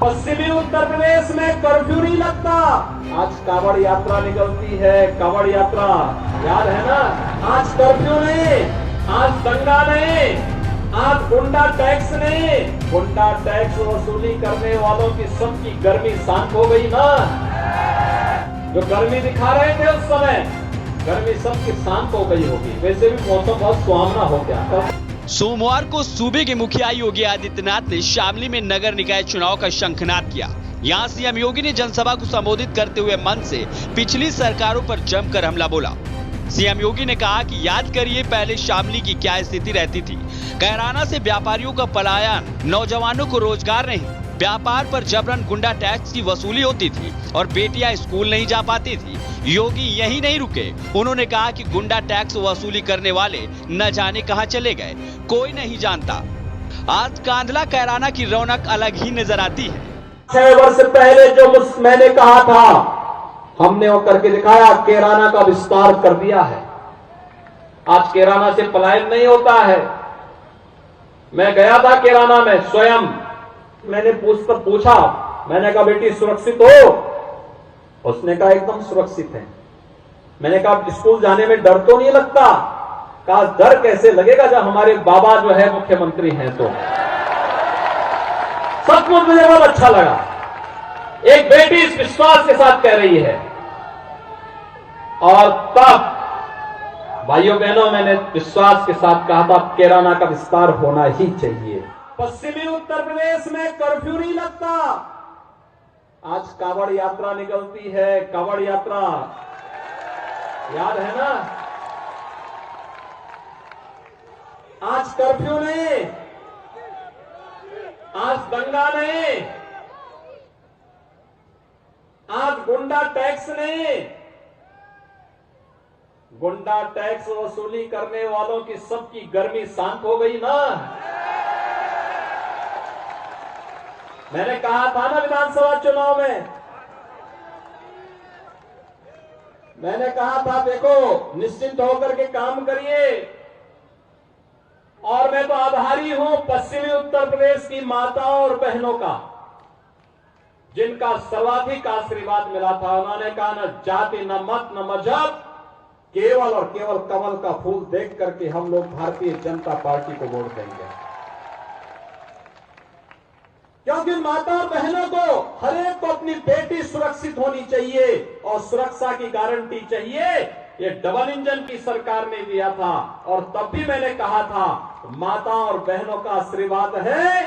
पश्चिमी उत्तर प्रदेश में कर्फ्यू नहीं लगता। आज कांवड़ यात्रा निकलती है, कांवड़ यात्रा याद है ना। आज कर्फ्यू नहीं, आज दंगा नहीं, आज गुंडा टैक्स नहीं। गुंडा टैक्स वसूली करने वालों की सबकी गर्मी शांत हो गई ना। जो गर्मी दिखा रहे थे उस समय, गर्मी सबकी शांत हो गई होगी। वैसे भी मौसम बहुत सुहावना हो गया। सोमवार को सूबे के मुखिया योगी आदित्यनाथ ने शामली में नगर निकाय चुनाव का शंखनाद किया। यहां सीएम योगी ने जनसभा को संबोधित करते हुए मंच से पिछली सरकारों पर जमकर हमला बोला। सीएम योगी ने कहा कि याद करिए पहले शामली की क्या स्थिति रहती थी। कैराना से व्यापारियों का पलायन, नौजवानों को रोजगार नहीं, व्यापार पर जबरन गुंडा टैक्स की वसूली होती थी और बेटियां स्कूल नहीं जा पाती थी। योगी यही नहीं रुके, उन्होंने कहा कि गुंडा टैक्स वसूली करने वाले न जाने कहां चले गए, कोई नहीं जानता। आज कांधला कैराना की रौनक अलग ही नजर आती है। 6 वर्ष पहले जो मैंने कहा था, हमने वो करके दिखाया। कैराना का विस्तार कर दिया है। आज कैराना से पलायन नहीं होता है। मैं गया था कैराना में स्वयं, मैंने पूछा, मैंने कहा बेटी सुरक्षित हो? उसने कहा एकदम सुरक्षित है। मैंने कहा स्कूल जाने में डर तो नहीं लगता? कहा डर कैसे लगेगा जब हमारे बाबा जो है मुख्यमंत्री हैं। तो सचमुच मुझे बहुत अच्छा लगा। एक बेटी इस विश्वास के साथ कह रही है। और तब भाइयों बहनों, मैंने विश्वास के साथ कहा था कैराना का विस्तार होना ही चाहिए। पश्चिमी उत्तर प्रदेश में कर्फ्यू नहीं लगता। आज कांवड़ यात्रा निकलती है, कांवड़ यात्रा याद है ना। आज कर्फ्यू नहीं, आज दंगा नहीं, आज गुंडा टैक्स नहीं। गुंडा टैक्स वसूली करने वालों की सबकी गर्मी शांत हो गई ना। मैंने कहा था ना विधानसभा चुनाव में, मैंने कहा था देखो निश्चिंत होकर के काम करिए। और मैं तो आभारी हूं पश्चिमी उत्तर प्रदेश की माताओं और बहनों का, जिनका सर्वाधिक आशीर्वाद मिला था। उन्होंने कहा न जाति, न मत, न मजहब, केवल और केवल कमल का फूल देख करके हम लोग भारतीय जनता पार्टी को वोट देंगे। क्योंकि माता और बहनों को, हर एक को अपनी बेटी सुरक्षित होनी चाहिए और सुरक्षा की गारंटी चाहिए। ये डबल इंजन की सरकार ने दिया था। और तब भी मैंने कहा था माता और बहनों का आशीर्वाद है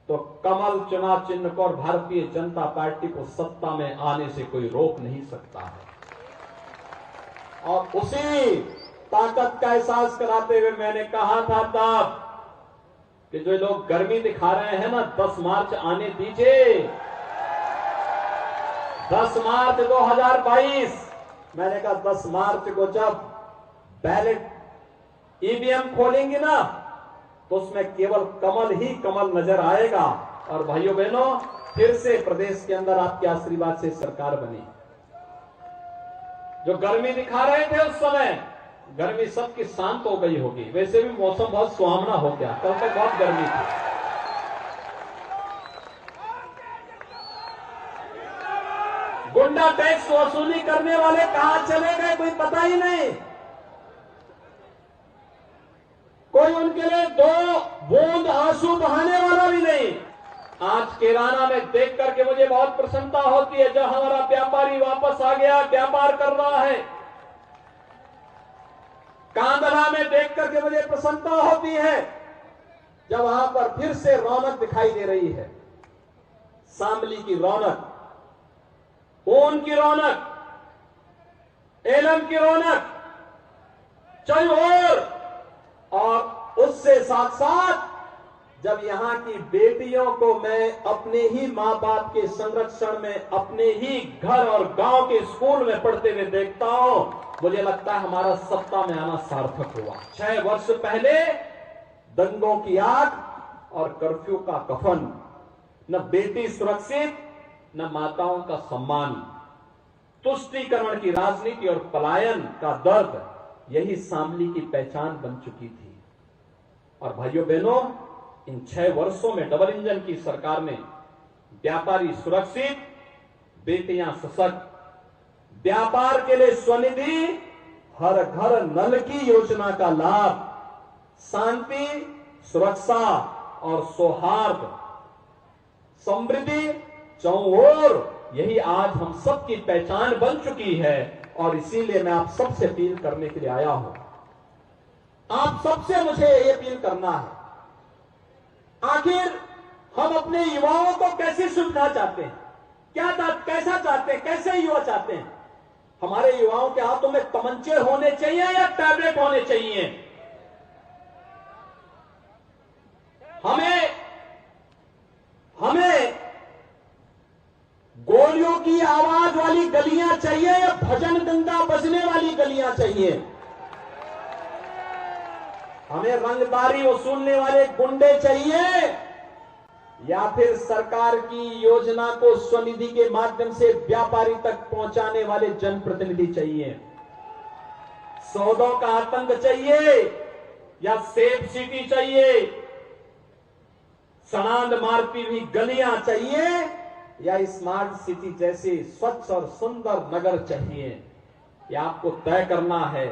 तो कमल चुनाव चिन्ह को और भारतीय जनता पार्टी को सत्ता में आने से कोई रोक नहीं सकता है। और उसी ताकत का एहसास कराते हुए मैंने कहा था तब कि जो लोग गर्मी दिखा रहे हैं ना, 10 मार्च आने दीजिए। 10 मार्च 2022, मैंने कहा 10 मार्च को जब बैलेट ईवीएम खोलेंगे ना, तो उसमें केवल कमल ही कमल नजर आएगा। और भाइयों बहनों, फिर से प्रदेश के अंदर आपके आशीर्वाद से सरकार बनी। जो गर्मी दिखा रहे थे उस समय, गर्मी सबकी शांत हो गई होगी। वैसे भी मौसम बहुत सुहावना हो गया, कल तक बहुत गर्मी थी। गुंडा टैक्स वसूली करने वाले कहां चले गए कोई पता ही नहीं। कोई उनके लिए 2 बूंद आंसू बहाने वाला भी नहीं। आज कैराना में देख करके मुझे बहुत प्रसन्नता होती है। जब हमारा व्यापारी वापस आ गया, व्यापार कर रहा है। कांधला में देख करके मुझे प्रसन्नता होती है जब वहां पर फिर से रौनक दिखाई दे रही है। शामली की रौनक, ऊन की रौनक, एलम की रौनक चौर। और उससे साथ साथ जब यहां की बेटियों को मैं अपने ही मां बाप के संरक्षण में, अपने ही घर और गांव के स्कूल में पढ़ते हुए देखता हूं, मुझे लगता है हमारा सत्ता में आना सार्थक हुआ। 6 वर्ष पहले दंगों की आग और कर्फ्यू का कफन, न बेटी सुरक्षित, न माताओं का सम्मान, तुष्टीकरण की राजनीति और पलायन का दर्द, यही शामली की पहचान बन चुकी थी। और भाइयों बहनों, इन 6 वर्षों में डबल इंजन की सरकार ने व्यापारी सुरक्षित, बेटियां सशक्त, व्यापार के लिए स्वनिधि, हर घर नल की योजना का लाभ, शांति, सुरक्षा और सौहार्द, समृद्धि चौओर, यही आज हम सबकी पहचान बन चुकी है। और इसीलिए मैं आप सबसे अपील करने के लिए आया हूं। आप सबसे मुझे ये अपील करना है, आखिर हम अपने युवाओं को कैसी सुविधा चाहते हैं, कैसा चाहते हैं, कैसे युवा चाहते हैं? हमारे युवाओं के हाथों में तमंचे होने चाहिए या टैबलेट होने चाहिए? हमें गोलियों की आवाज वाली गलियां चाहिए या भजन गंगा बजने वाली गलियां चाहिए? हमें रंगदारी वसूलने वाले गुंडे चाहिए या फिर सरकार की योजना को स्वनिधि के माध्यम से व्यापारी तक पहुंचाने वाले जनप्रतिनिधि चाहिए? सौदों का आतंक चाहिए या सेफ सिटी चाहिए? सड़ांध मारती हुई गलियां चाहिए या स्मार्ट सिटी जैसे स्वच्छ और सुंदर नगर चाहिए? ये आपको तय करना है।